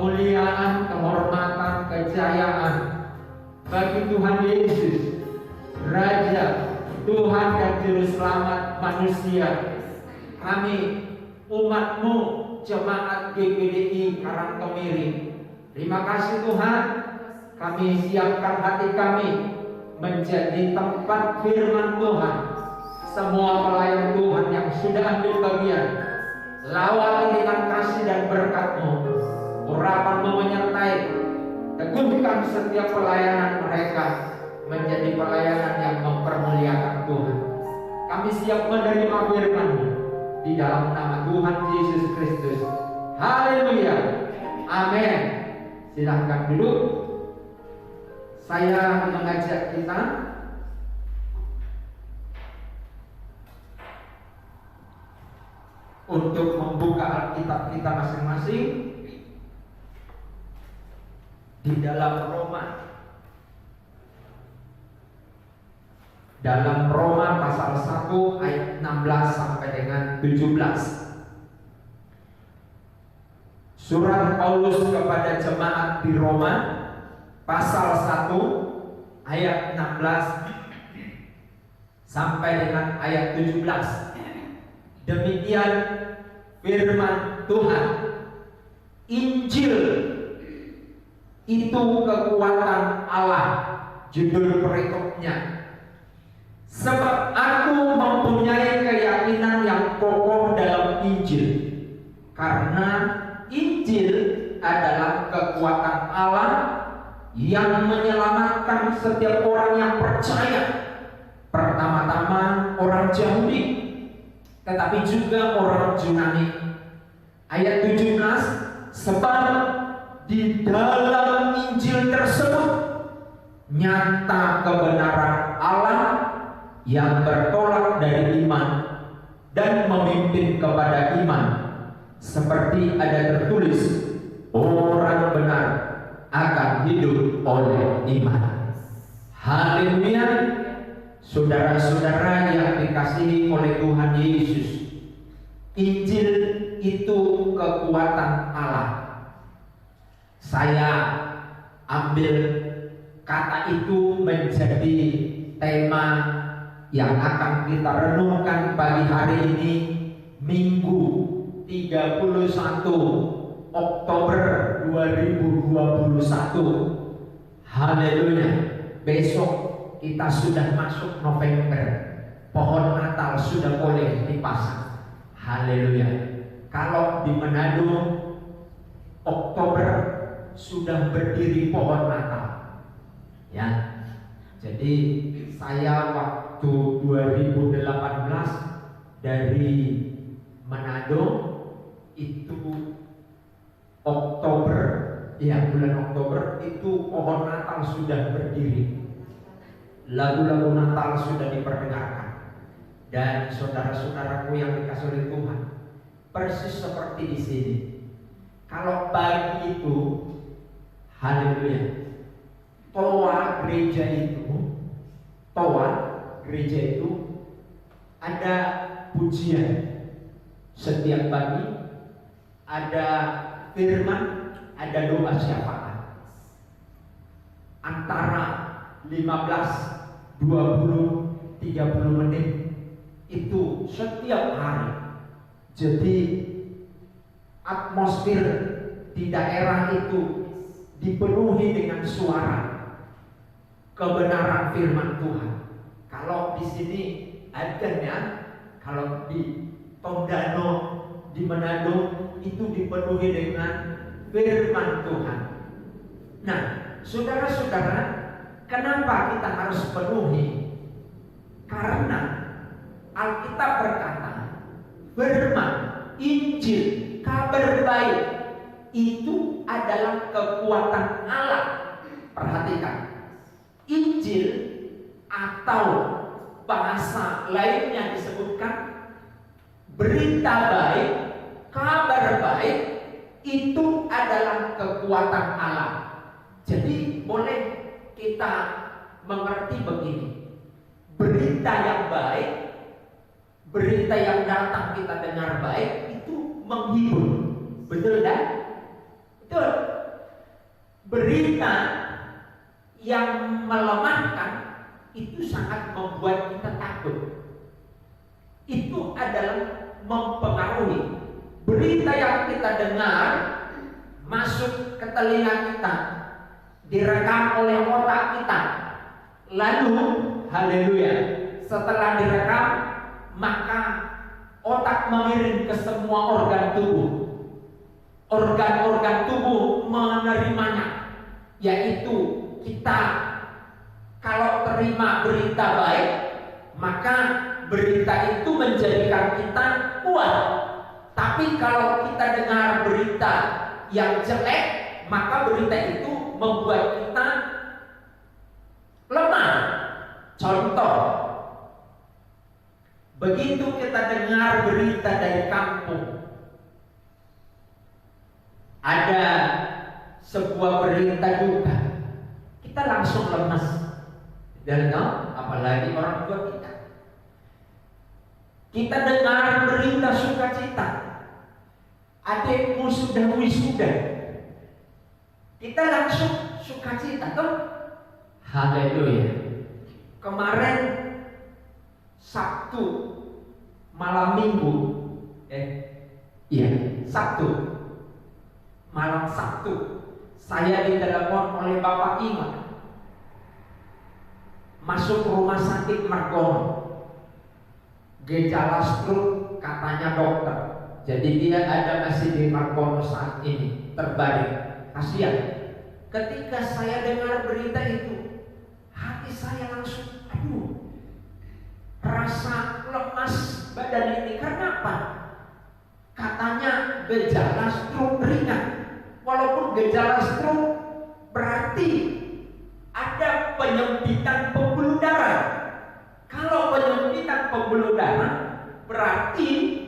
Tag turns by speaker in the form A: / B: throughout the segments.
A: kemuliaan, kehormatan, kejayaan bagi Tuhan Yesus, Raja, Tuhan dan Juru Selamat manusia. Kami umat-Mu, Jemaat GPDI Karangkemiri, terima kasih Tuhan. Kami siapkan hati kami menjadi tempat firman Tuhan. Semua pelayan Tuhan yang sudah ambil bagian, lawat dengan kasih dan berkat-Mu. Urapan-Mu menyertai, teguhkan setiap pelayanan mereka menjadi pelayanan yang mempermuliakan Tuhan. Kami siap menerima firman-Mu di dalam nama Tuhan Yesus Kristus. Haleluya. Amin. Silahkan duduk. Saya mengajak kita untuk membuka Alkitab kita masing-masing di dalam Roma. Dalam Roma pasal 1 ayat 16 sampai dengan 17. Surat Paulus kepada jemaat di Roma pasal 1 ayat 16 sampai dengan ayat 17. Demikian firman Tuhan. Injil itu kekuatan Allah, judul perikopnya. Sebab aku mempunyai keyakinan yang kokoh dalam Injil, karena Injil adalah kekuatan Allah yang menyelamatkan setiap orang yang percaya. Pertama-tama orang Yahudi, tetapi juga orang Yunani. Ayat 17, sebab di dalam Injil tersebut nyata kebenaran Allah yang bertolak dari iman dan memimpin kepada iman, seperti ada tertulis, orang benar akan hidup oleh iman. Haleluya. Saudara-saudara yang dikasihi oleh Tuhan Yesus, Injil itu kekuatan Allah. Saya ambil kata itu menjadi tema yang akan kita renungkan pagi hari ini, Minggu 31 Oktober 2021. Haleluya. Besok kita sudah masuk November. Pohon Natal sudah boleh dipasang. Haleluya. Kalau di Manado Oktober sudah berdiri pohon Natal. Ya. Jadi saya waktu 2018 dari Manado itu Oktober, ya bulan Oktober itu pohon Natal sudah berdiri. Lagu-lagu Natal sudah diperdengarkan. Dan saudara-saudaraku yang dikasihi oleh Tuhan, persis seperti di sini. Kalau pagi itu, haleluya, toa gereja itu ada pujian setiap pagi, ada firman, ada doa syafaat. Antara 15, 20, 30 menit itu setiap hari. Jadi atmosfer di daerah itu dipenuhi dengan suara kebenaran firman Tuhan. Kalau di sini adanya, kalau di Tondano, di Manado itu dipenuhi dengan firman Tuhan. Nah, saudara-saudara, kenapa kita harus penuhi? Karena Alkitab berkata, firman, Injil, kabar baik itu adalah kekuatan Allah. Perhatikan, Injil atau bahasa lainnya disebutkan berita baik, kabar baik itu adalah kekuatan Allah. Jadi boleh kita mengerti begini, berita yang baik, berita yang datang kita dengar baik itu menghibur, betul kan? Betul. berita yang melemahkan itu sangat membuat kita takut. Itu adalah mempengaruhi. Berita yang kita dengar masuk ke telinga kita, direkam oleh otak kita. Lalu, haleluya, setelah direkam, maka otak mengirim ke semua organ tubuh. Organ-organ tubuh menerimanya, yaitu kita kalau terima berita baik, maka berita itu menjadikan kita kuat. Tapi kalau kita dengar berita yang jelek, maka berita itu membuat kita lemah. Contoh, begitu kita dengar berita dari kampung, ada sebuah berita duka, kita langsung lemas. Dan apalagi orang tua kita. Kita dengar berita sukacita, adikmu sudah wisuda, kita langsung sukacita tuh. Haleluya. Kemarin Sabtu malam Minggu, Sabtu malam Sabtu, saya ditelepon oleh Bapak Imam masuk rumah sakit Margono, gejala stroke katanya dokter. Jadi dia ada masih di Margono saat ini, terbaring. Kasihan. Ketika saya dengar berita itu, hati saya langsung, rasa lemas badan ini. Karena apa? Katanya gejala stroke ringan. Walaupun gejala stroke berarti ada penyempitan pembuluh darah. Kalau penyempitan pembuluh darah berarti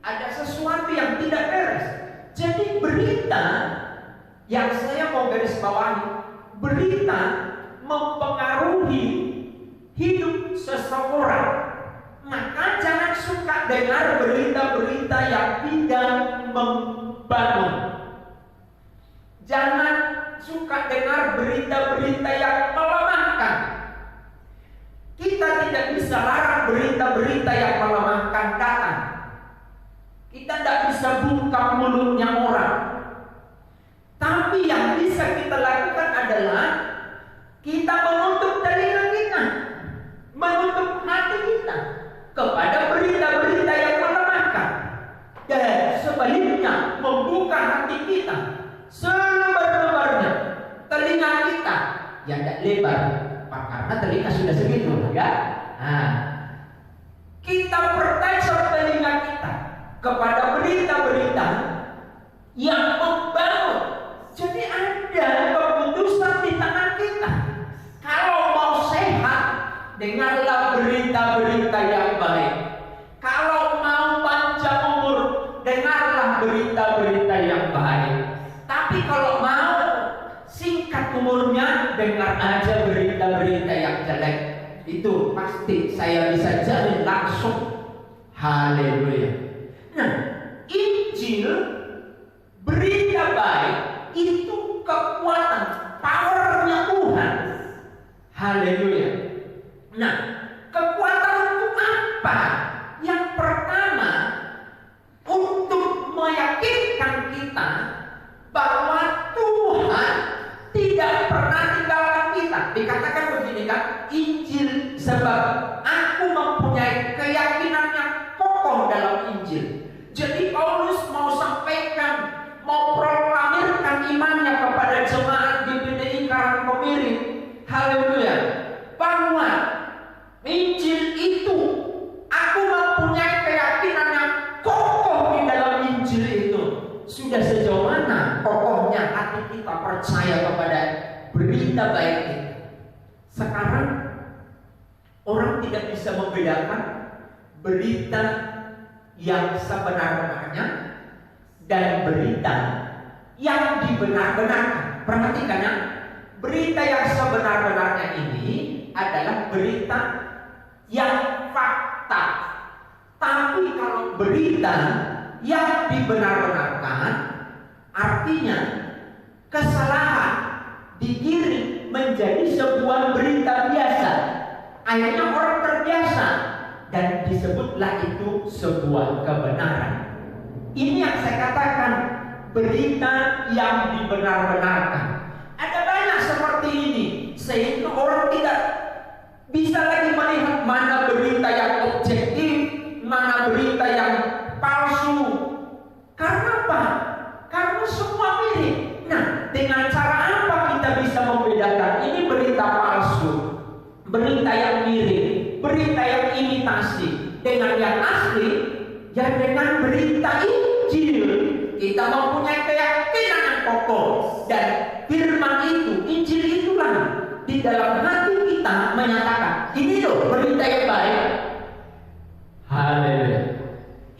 A: ada sesuatu yang tidak beres. Jadi berita yang saya mau garis bawahi, berita mempengaruhi hidup seseorang. Maka jangan suka dengar berita-berita yang tidak membangun. Jangan suka dengar berita-berita yang melemahkan. Kita tidak bisa larang berita-berita yang melemahkan datang. Kita tidak bisa buka mulutnya orang. Tapi yang bisa kita lakukan adalah kita menutup telinga kita, menutup hati kita kepada berita-berita yang melemahkan. Dan sebaliknya membuka hati kita selebar-lebarnya, telinga kita yang tidak lebar, karena telinga sudah segitu, ya. Kita pertajam telinga kita kepada berita-berita yang membangun. Jadi ada keputusan di tangan kita. Kalau mau sehat, dengarlah berita-berita yang baik. Kalau mau panjang umur, dengarlah berita-berita yang baik. Tapi kalau mau singkat umurnya, dengar aja berita-berita yang jelek. Itu pasti saya bisa jamin langsung. Haleluya. Nah, Injil, berita baik, itu kekuatan, powernya Tuhan. Haleluya. Nah, kekuatan untuk apa? Yang pertama, untuk meyakinkan kita bahwa Tuhan tidak pernah tinggalkan kita. Dikatakan begini kan, Injil, sebab aku mempunyai keyakinan yang kokoh dalam Injil. Jadi Paulus mau sampaikan, mau proklamirkan imannya kepada jemaat di GPDI Karangkomiring. Haleluya. Bahwa Injil itu, aku mempunyai keyakinan yang kokoh di dalam Injil itu. Sudah sejauh mana kokohnya hati kita percaya kepada berita baik itu. Sekarang orang tidak bisa membedakan berita yang sebenar-benarnya dan berita yang dibenar-benarkan. Perhatikan ya, berita yang sebenar-benarnya ini adalah berita yang fakta. Tapi kalau berita yang dibenar-benarkan, artinya kesalahan digiring menjadi sebuah berita biasa. Akhirnya orang terbiasa dan disebutlah itu sebuah kebenaran. Ini yang saya katakan, berita yang dibenar-benarkan. Ada banyak seperti ini, sehingga orang tidak bisa lagi melihat mana berita yang objektif, mana berita yang palsu. Karena apa? Karena semua mirip. Nah, dengan cara apa kita bisa membedakan ini berita palsu, berita yang mirip, berita yang imitasi dengan yang asli? Ya dengan berita Injil. Kita mempunyai keyakinan yang kokoh, dan firman itu, Injil itulah di dalam hati kita menyatakan, ini loh berita yang baik. Haleluya.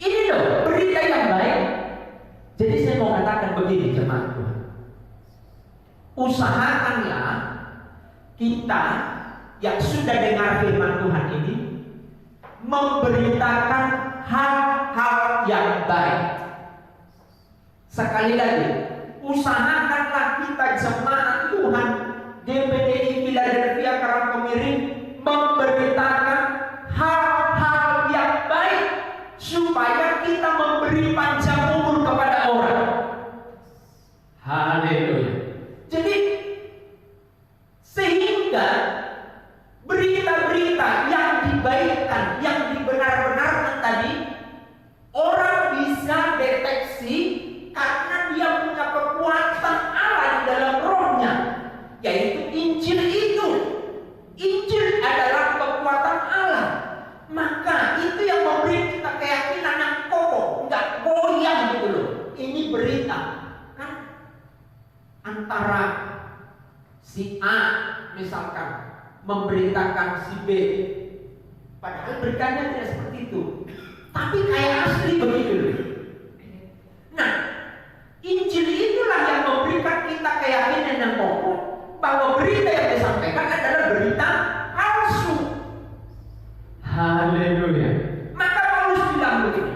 A: Ini loh berita yang baik. Jadi saya mau katakan begini jemaat Tuhan, usahakanlah kita yang sudah dengar firman Tuhan ini memberitakan hal-hal yang baik. Sekali lagi, usahakanlah kita jemaat Tuhan GPDI Philadelphia Karangkomiring memberitakan hal-hal yang baik, supaya kita memberi panjang umur kepada orang. Haleluya. Jadi sehingga berita-berita yang dibaikkan, yang dibenar-benarkan tadi, orang bisa deteksi karena dia punya kekuatan Allah di dalam rohnya, yaitu Injil itu. Injil adalah kekuatan Allah. Maka itu yang memberi kita keyakinan yang kokoh, nggak goyang gitu loh. Ini berita kan antara si A misalkan memberitakan si B, padahal beritanya tidak seperti itu, tapi kayak asli begitu loh. Nah, Injil itulah yang memberikan kita keyakinan yang kokoh bahwa berita yang disampaikan adalah berita palsu. Haleluya. Maka Paulus bilang begini,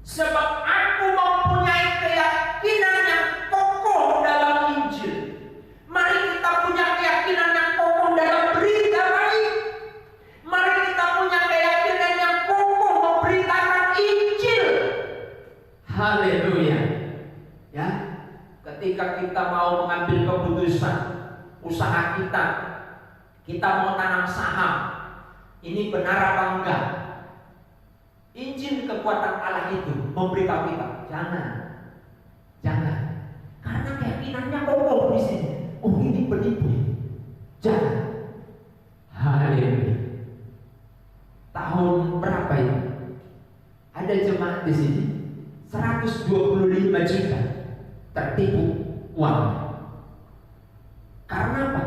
A: sebab aku mempunyai keyakinan yang kokoh dalam Injil. Mari kita punya keyakinan yang kokoh dalam berita baik. Mari kita punya keyakinan yang kokoh memberitakan Injil. Haleluya. Ya, ketika kita mau mengambil keputusan usaha kita mau tanam saham, ini benar apa enggak? Injil kekuatan Allah itu memberitahu kita, jangan, karena keyakinannya kokoh di sini. Oh, ini penipu, jangan. Haleluya. Tahun berapa ini? Ada jemaat di sini 125 juta tertipu uang. Karena apa?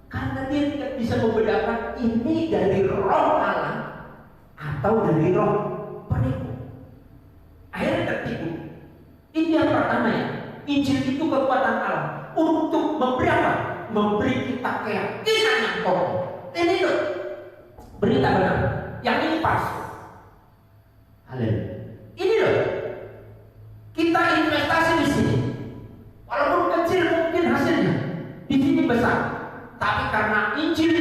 A: Karena dia tidak bisa membedakan ini dari roh Allah atau dari roh penipu. Akhirnya tertipu. Ini yang pertama ya. Injil itu kekuatan Allah untuk memberi apa? Memberi kita keyakinan yang kokoh. Ini loh berita benar. Yang ini palsu. Haleluya. Ini loh, kita investasi di sini, walaupun kecil mungkin hasilnya, di sini besar. Tapi karena Injil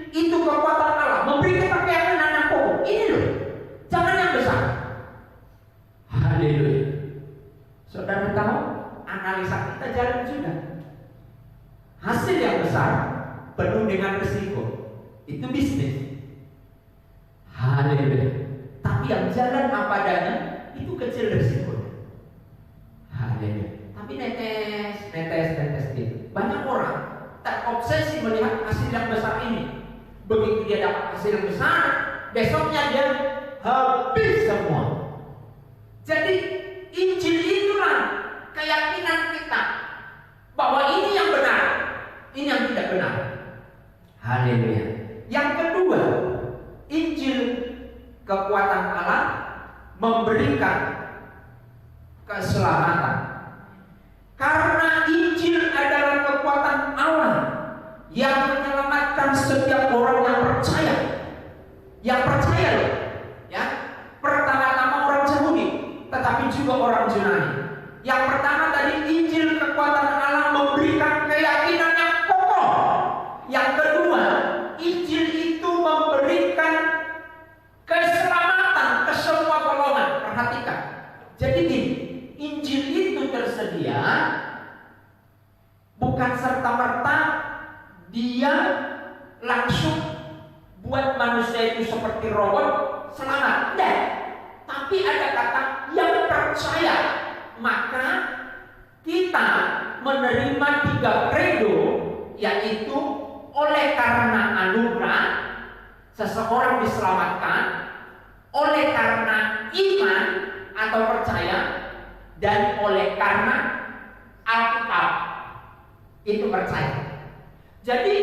A: itu kekuatan Allah memberi kita keyakinan yang kokoh. Ini loh, jangan yang besar. Haleluya. Saudara tahu, analisa kita jalan juga. Hasil yang besar penuh dengan risiko. Itu bisnis. Haleluya. Tapi yang jalan apa adanya itu kecil risiko. Haleluya. Tapi netes gitu. Banyak orang terobsesi melihat hasil yang besar ini. Begitu dia dapat hasil yang besar, besoknya dia habis semua. Jadi Injil itulah keyakinan kita bahwa ini yang benar, ini yang tidak benar. Haleluya. Yang kedua, Injil kekuatan Allah memberikan keselamatan. Karena Injil adalah kekuatan Allah yang menyelamatkan setiap orang yang percaya. Yang percaya loh, ya. Pertama-tama orang Yahudi, tetapi juga orang Yunani. Yang pertama tadi, Injil kekuatan Allah memberikan keyakinan yang kokoh. Yang kedua, Injil itu memberikan keselamatan ke semua golongan. Perhatikan. Jadi gini, Injil itu tersedia bukan serta-merta dia langsung buat manusia itu seperti robot selamat. Tidak. Tapi ada kata yang percaya. Maka kita menerima 3 credo, yaitu oleh karena anugerah seseorang diselamatkan, oleh karena iman atau percaya, dan oleh karena Alkitab itu percaya. Jadi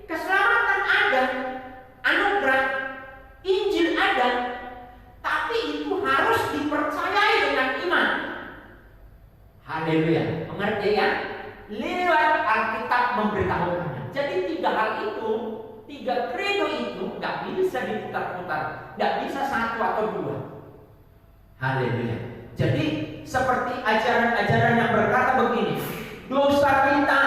A: keselamatan ada, anugerah, Injil ada, tapi itu harus dipercayai dengan iman. Haleluya, mengerti ya? Lewat Alkitab memberitahukannya. Jadi 3 hal itu, 3 credo itu nggak bisa diputar-putar, nggak bisa 1 atau 2. Haleluya. Jadi seperti ajaran-ajaran yang berkata begini, dosa kita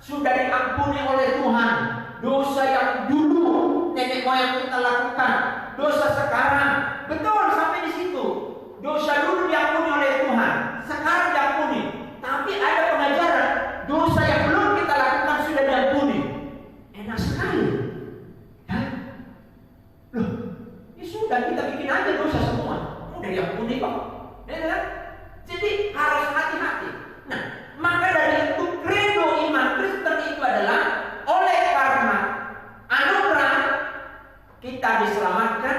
A: sudah diampuni oleh Tuhan. Dosa yang dulu nenek moyang kita lakukan, dosa sekarang, betul sampai di situ. Dosa dulu diampuni oleh Tuhan, sekarang diampuni. Tapi ada pengajaran, dosa yang belum kita lakukan sudah diampuni. Enak sekali. Ya? Loh, ini sudah kita bikin aja dosa semua, udah diampuni kok. Ya? Jadi harus hati-hati. Nah, maka dari itu credo iman Kristen itu adalah oleh karena anugerah kita diselamatkan,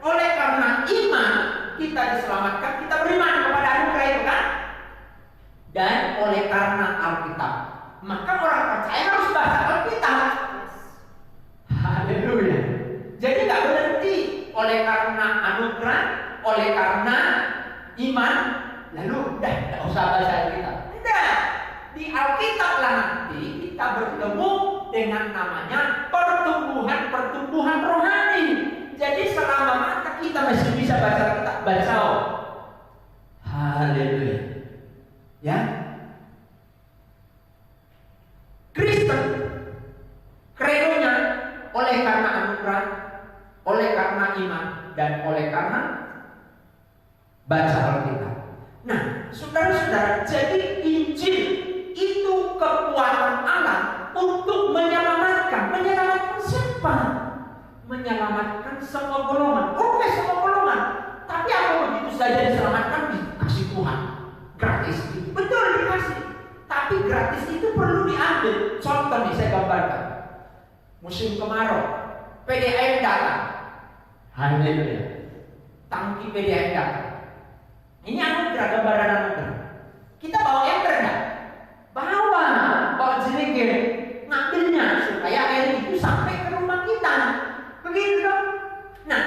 A: oleh karena iman kita diselamatkan, kita beriman kepada anugerah itu kan, dan oleh karena Alkitab. Maka orang percaya harus baca Alkitab. Haleluya. Jadi nggak berhenti oleh karena anugerah, oleh karena iman, lalu udah nggak usah baca Alkitab. Tidak. Di Alkitab lah nanti kita bertemu dengan namanya pertumbuhan rohani. Jadi selama mata kita masih bisa baca Alkitab, baca. Haleluya. Ya. Kristen kredonya oleh karena anugerah, oleh karena iman, dan oleh karena baca Alkitab. Nah, saudara-saudara, jadi Injil itu kekuatan Allah untuk menyelamatkan. Menyelamatkan siapa? Menyelamatkan semua golongan. Oke, semua golongan. Tapi apa begitu saja diselamatkan? Dikasih Tuhan gratis. Betul, dikasih. Tapi gratis itu perlu diambil. Contoh nih saya gambarkan. Musim kemarau, PDAM datang. Haleluya. Tangki PDAM datang. Ini anugerah, gambaran anugerah. Kita bawa ember enggak? Bawa jerigen, ngambilnya supaya air itu sampai ke rumah kita. Begitu. Nah,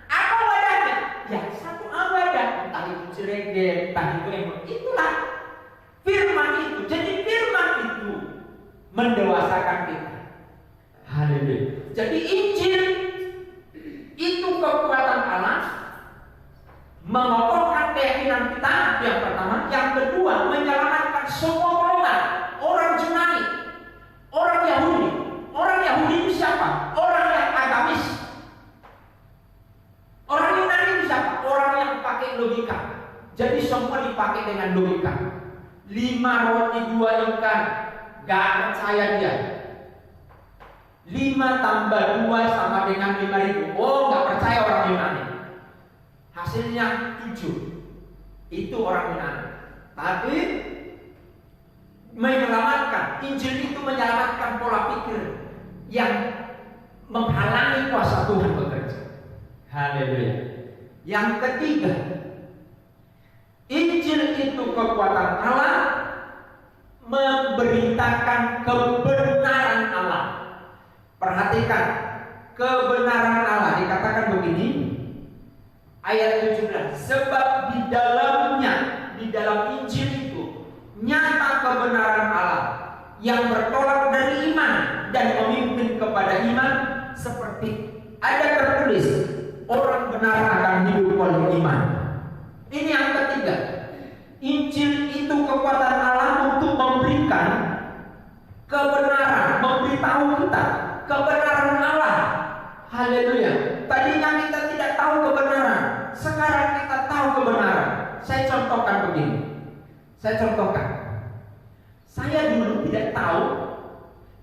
A: apa wadahnya? Ya, satu wadah. Entah itu jerigen, entah itu ember. Itulah firman itu. Jadi firman itu mendewasakan kita. Haleluya. Jadi Injil itu kekuatan Allah, mengokohkan keyakinan kita, yang pertama. Yang kedua, menyelamatkan semua golongan. Orang Yunani, orang Yahudi. Orang Yahudi itu siapa? Orang yang agamis. Orang Yunani itu siapa? Orang yang pakai logika. Jadi semua dipakai dengan logika. 5 roti 2 ikan, gak percaya dia. 5 tambah 2 sama dengan 5.000. Oh, gak percaya orang Yunani. Hasilnya 7. Itu orang Yunani. Tapi menyelamatkan, Injil itu menyelamatkan pola pikir yang menghalangi kuasa Tuhan bekerja. Haleluya. Yang ketiga, Injil itu kekuatan Allah memberitakan kebenaran Allah. Perhatikan, kebenaran Allah dikatakan begini, ayat 17. Sebab di dalamnya, di dalam Injil itu nyata kebenaran Allah yang bertolak dari iman dan memimpin kepada iman, seperti ada tertulis, orang benar akan hidup oleh iman. Ini yang ketiga. Injil memberitahu kita kebenaran Allah. Haleluya. Tadinya kita tidak tahu kebenaran, sekarang kita tahu kebenaran. Saya contohkan begini. Saya dulu tidak tahu.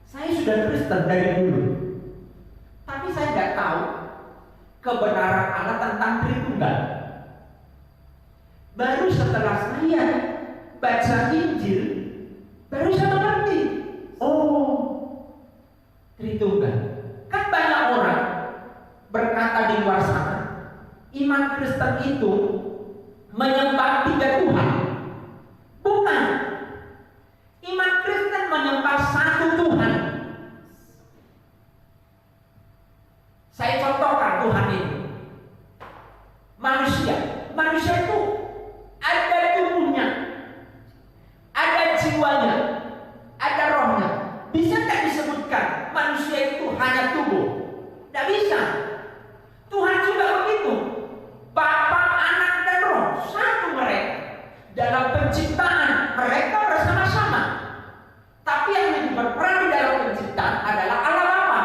A: Saya sudah Kristen dari dulu, tapi saya tidak tahu kebenaran Allah tentang Tritunggal. Baru setelah saya baca Injil, baru saya mengerti. Oh, Tritunggal. Kan banyak orang berkata di luar sana, iman Kristen itu menyembah 3 Tuhan. Bukan. Iman Kristen menyembah 1 Tuhan. Saya contohkan Tuhan ini. Manusia itu ada tubuhnya, ada jiwanya, ada rohnya. Bisa tidak disebutkan manusia itu hanya tubuh? Tidak bisa. Tuhan juga begitu. Bapa, Anak, dan Roh, satu mereka. Dalam penciptaan mereka bersama-sama. Tapi yang lebih berperan di dalam penciptaan adalah Allah Bapa.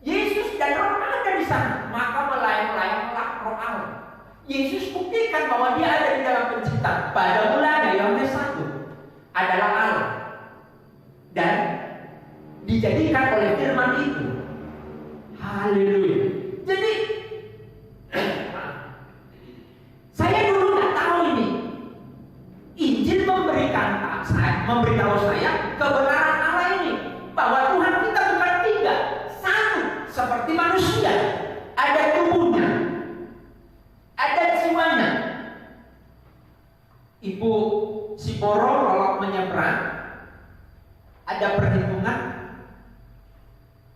A: Yesus dan Roh ada di sana. Maka melayang-layanglah Roh Allah. Yesus buktikan bahwa dia ada di dalam penciptaan. Pada mulanya Yohanes 1 adalah Allah. Dan dijadikan oleh firman itu. Haleluya. Jadi saya dulu nggak tahu ini. Injil memberitahu saya kebenaran Allah ini, bahwa Tuhan kita bukan 3, 1 seperti manusia. Ada tubuhnya, ada jiwanya. Ibu Siporo kalau menyeberang ada perhitungan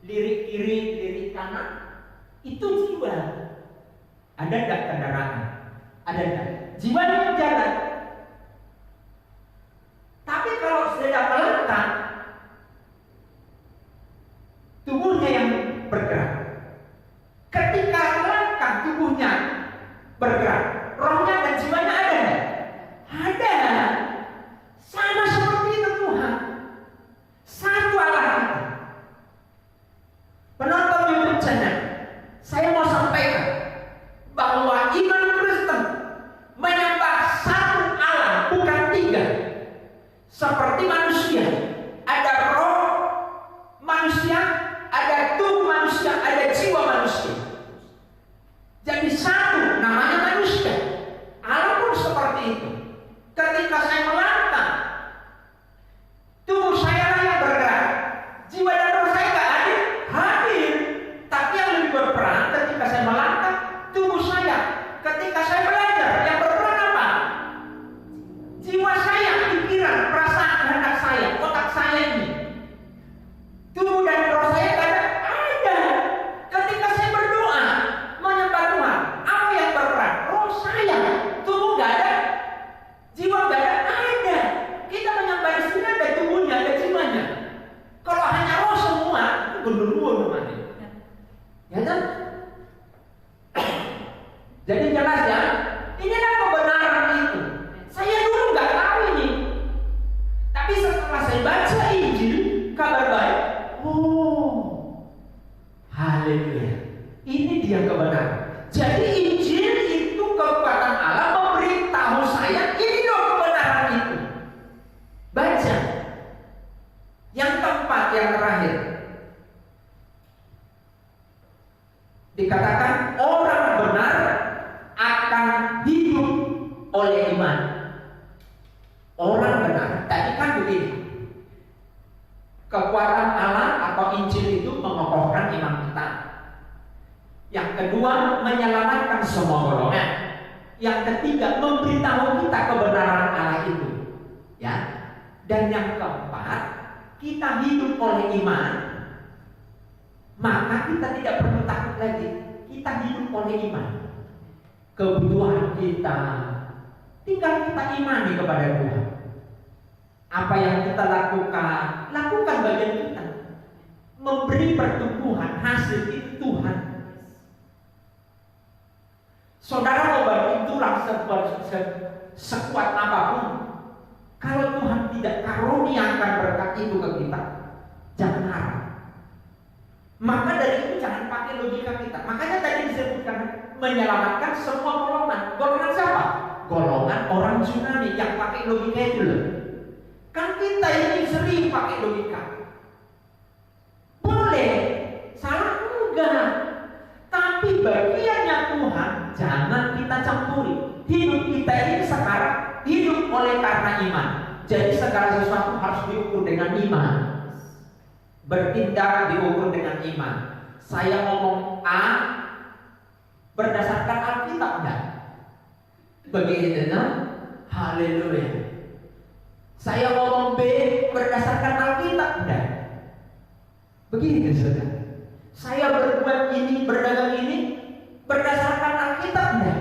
A: lirik kiri, lirik kanan, itu jiwa. Ada enggak kendaraan? Ada enggak? Jiwa yang jalan. Tapi kalau sedang melangkah, tubuhnya yang bergerak. Ketika melangkah, tubuhnya bergerak. Rohnya dan jiwanya ada enggak? Ada. Sama seperti itu Tuhan. Satu Allah kita. Penonton YouTube channel, saya mau sampaikan bahwa iman Kristen menyembah 1 Allah, bukan 3. Seperti manusia, ada roh manusia, ada tubuh manusia, ada jiwa manusia. Jadi 1 namanya manusia. Allah pun seperti itu. Ketika saya melangkah, tubuh saya lah yang bergerak. Jiwa dan roh saya nggak hadir. Tapi yang lebih berperan ketika saya melangkah, tubuh saya. Ketika saya belajar, yang berperan apa? Jiwa saya, pikiran, perasaan, kehendak saya, otak saya ini. Tubuh dan roh saya nggak ada. Ketika saya berdoa, menyembah Tuhan, apa yang berperan? Roh saya. Tubuh nggak ada, jiwa nggak ada. Kita menyembah di sini ada tubuhnya, ada jiwanya. Kalau hanya roh semua, itu genderuwo namanya. Ya kan? Jadi jelas ya, inilah kebenaran itu. Saya dulu nggak tahu ini, tapi setelah saya baca Injil, kabar baik. Oh, haleluya. Ini dia kebenaran. Jadi Injil itu kekuatan Allah memberitahu saya, ini loh kebenaran itu. Baca. Yang keempat, yang terakhir, dikatakan orang benar akan hidup oleh iman. Orang benar. Tadi kan begini, kekuatan Allah atau Injil itu mengokohkan iman kita. Yang kedua, menyelamatkan semua golongan. Yang ketiga, memberitahu kita kebenaran Allah itu. Ya. Dan yang keempat, kita hidup oleh iman, maka kita tidak perlu takut lagi. Kita hidup oleh iman. Kebutuhan kita tinggal kita imani kepada Tuhan. Apa yang kita lakukan bagian kita. Memberi pertumbuhan, hasil itu Tuhan. Saudara mau banting tulang sekuat apapun, kalau Tuhan tidak karuniakan berkat itu ke kita, Jangan harap. Maka dari itu jangan pakai logika kita. Makanya tadi disebutkan menyelamatkan semua golongan. Golongan siapa? Golongan orang Yunani yang pakai logika itu loh. Kan kita ini sering pakai logika. Boleh, salah enggak. Tapi bagiannya Tuhan jangan kita campuri. Hidup kita ini sekarang hidup oleh karena iman. Jadi segala sesuatu harus diukur dengan iman. Bertindak diukur dengan iman. Saya ngomong A berdasarkan Alkitab enggak? Begitu kan? Haleluya. Saya ngomong B berdasarkan Alkitab enggak? Begitu saudara. Saya berbuat ini, berdagang ini berdasarkan Alkitab enggak?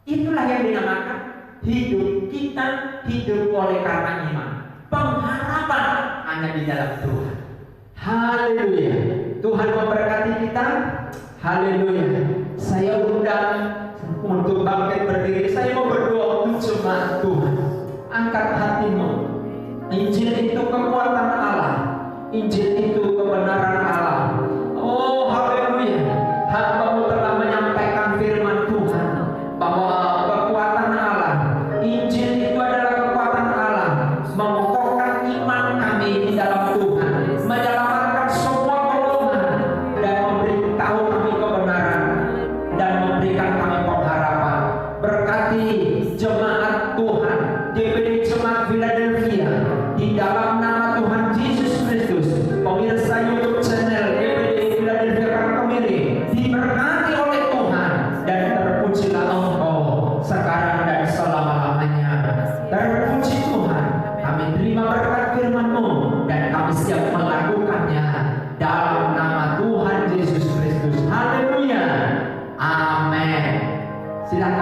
A: Itulah yang dinamakan hidup kita hidup oleh karena iman. Pengharapan hanya di dalam Tuhan. Haleluya. Tuhan memberkati kita. Haleluya. Saya undang untuk bangkit berdiri. Saya mau berdoa untuk jemaat Tuhan. Angkat hatimu. Injil itu kekuatan Allah. Injil itu kebenaran Allah. Oh haleluya. Hamba-Mu telah menyampaikan firman Tuhan bahwa kekuatan Allah. Injil itu adalah kekuatan Allah. Mengokohkan iman kami di dalam Tuhan. Menyelamatkan semua golongan dan memberitahu kami kebenaran dan memberikan kami pengharapan. Berkati jemaat Tuhan, DPD Jemaat Philadelphia, di dalam nama Tuhan Yesus Kristus. Pemirsa YouTube channel DPD Philadelphia Karangkemiri diberkati oleh Tuhan dan terpujilah Engkau sekarang dan selama-lamanya. Terpuji Tuhan, kami terima berkat firman-Mu dan kami siap melakukannya dalam nama Tuhan Yesus Kristus. Haleluya. Amin. Silakan.